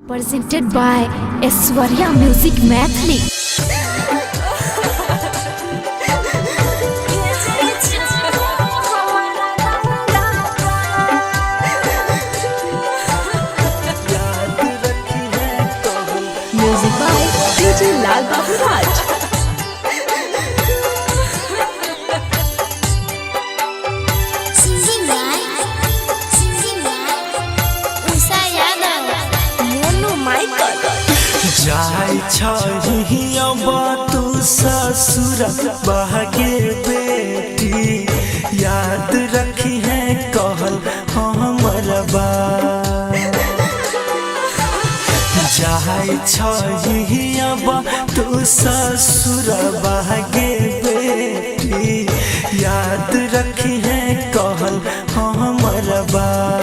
Presented by Aishwarya Music Mathli. Music by DJ Lal Babu Raj. जाय छही अब तू ससुर बहगे बेटी याद रखी है कहल हमर बात। जाय छही अब तू ससुर बहगे बेटी याद रखी है कहल हमर बात।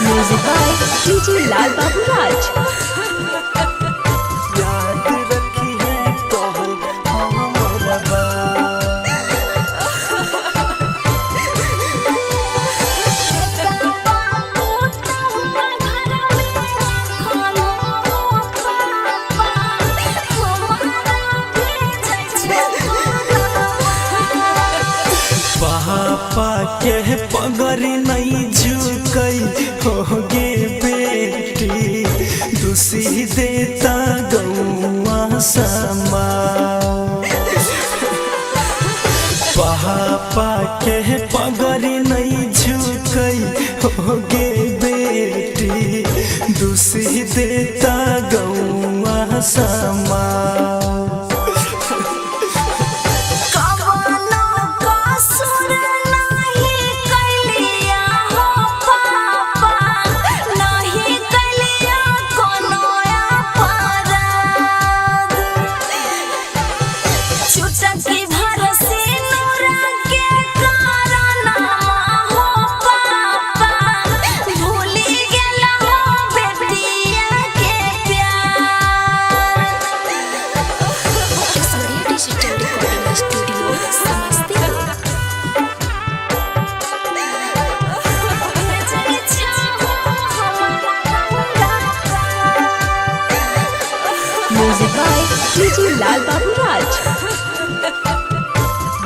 Music by DJ Lal Babu Raj. याद रखी है कहल हमर बात। पापा के पगड़ी नहीं झुकई होगे बेटी दूसरी देता गौआ समा। पापा के पगड़ी नहीं झुकई होगे बेटी दूसरी देता गौआ समा। Music by DJ Lal Babu Raj.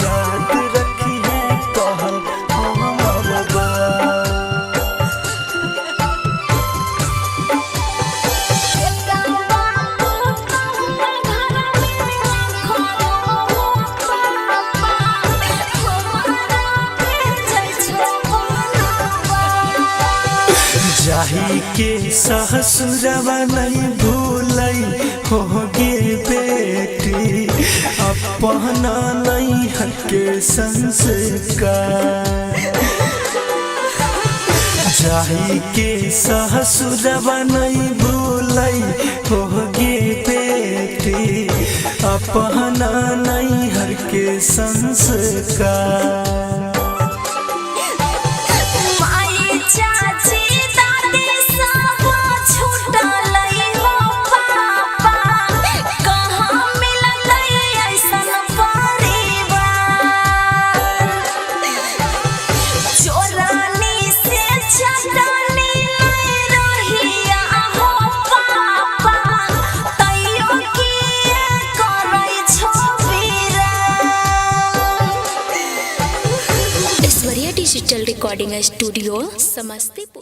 याद रखी है कहल हमर बात। जाही के ससुरवा नहीं भूलई होगे बेटी अपना नहीं हके संस्कार। जाही के ससुरवा नहीं भूलई होगे बेटी अपना नहीं हके संस्कार। Digital recording studio Samastipur.